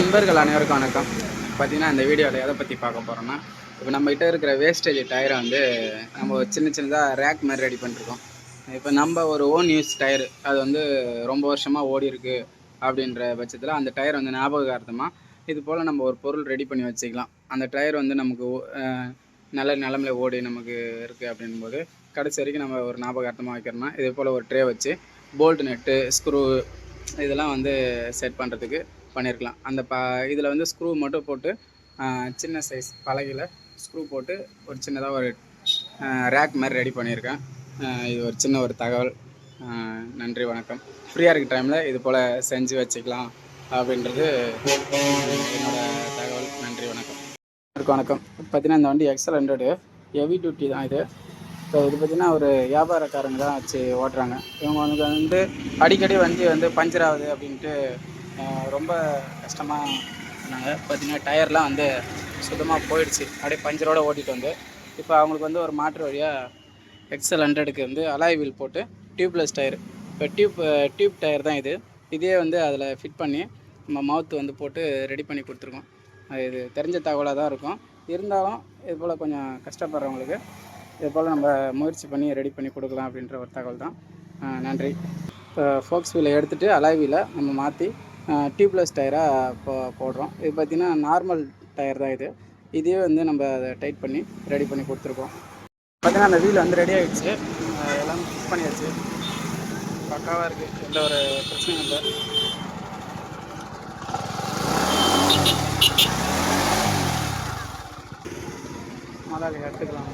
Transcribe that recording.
நண்பர்கள் அனைவருக்கும் வணக்கம். பார்த்தீங்கன்னா இந்த வீடியோவில் எதை பற்றி பார்க்க போகிறோன்னா, இப்போ நம்மகிட்ட இருக்கிற வேஸ்டேஜ் டயரை வந்து நம்ம சின்ன சின்னதாக ரேக் மாதிரி ரெடி பண்ணிருக்கோம். இப்போ நம்ம ஒரு ஓன் யூஸ் டயரு அது வந்து ரொம்ப வருஷமாக ஓடி இருக்குது அப்படின்ற பட்சத்தில் அந்த டயர் வந்து ஞாபகார்த்தமாக இது போல் நம்ம ஒரு பொருள் ரெடி பண்ணி வச்சுக்கலாம். அந்த டயர் வந்து நமக்கு நல்ல நிலமையில ஓடி நமக்கு இருக்குது அப்படின்போது கடைசி வரைக்கும் நம்ம ஒரு ஞாபகார்த்தமாக வைக்கிறோம்னா இதே போல் ஒரு ட்ரே வச்சு போல்ட் நெட்டு ஸ்க்ரூ இதெல்லாம் வந்து செட் பண்ணுறதுக்கு பண்ணியிருக்கலாம். அந்த இதில் வந்து ஸ்க்ரூ மட்டும் போட்டு சின்ன சைஸ் பலகையில் ஸ்க்ரூ போட்டு ஒரு சின்னதாக ஒரு ரேக் மாதிரி ரெடி பண்ணியிருக்கேன். இது ஒரு சின்ன ஒரு தகவல். நன்றி, வணக்கம். ஃப்ரீயாக இருக்க டைமில் இது போல் செஞ்சு வச்சுக்கலாம் அப்படின்றது என்னோடய தகவல். நன்றி, வணக்கம். வணக்கம். பார்த்தீங்கன்னா இந்த வண்டி XL100 ஹெவி டியூட்டி தான் இது. ஸோ இது பார்த்திங்கன்னா ஒரு வியாபாரக்காரங்க தான் வச்சு ஓட்டுறாங்க. இவங்க வந்து அடிக்கடி வண்டி வந்து பஞ்சர் ஆகுது அப்படின்ட்டு ரொம்ப கஷ்டமாக பண்ணாங்க. பார்த்திங்கன்னா டயர்லாம் வந்து சுத்தமாக போயிடுச்சு, அப்படியே பஞ்சரோடு ஓட்டிகிட்டு வந்து இப்போ அவங்களுக்கு வந்து ஒரு மாற்று வழியாக XL100க்கு வந்து அலாய் வீல் போட்டு டியூப்லெஸ் டயர், இப்போ டியூப் டயர் தான் இதே வந்து அதில் ஃபிட் பண்ணி நம்ம மவுத்து வந்து போட்டு ரெடி பண்ணி கொடுத்துருக்கோம். இது தெரிஞ்ச தகவலாக தான் இருக்கும். இருந்தாலும் இது போல் கொஞ்சம் கஷ்டப்படுறவங்களுக்கு இது போல் நம்ம முயற்சி பண்ணி ரெடி பண்ணி கொடுக்கலாம் அப்படின்ற ஒரு தகவல் தான். நன்றி. இப்போ ஃபோக்ஸ் வீலை எடுத்துகிட்டு அலாய் வீலை நம்ம மாற்றி டியூப்லெஸ் டயராக போடுறோம். இது பார்த்திங்கன்னா நார்மல் டயர் தான் இதே வந்து நம்ம அதை டைட் பண்ணி ரெடி பண்ணி கொடுத்துருக்கோம். பார்த்திங்கன்னா அந்த வீல் வந்து ரெடி ஆகிடுச்சு, எல்லாம் ஃபிக்ஸ் பண்ணியாச்சு, பக்காவாக இருக்குது, எந்த ஒரு பிரச்சனையும் இல்லை. முதல்ல எடுத்துக்கலாம்.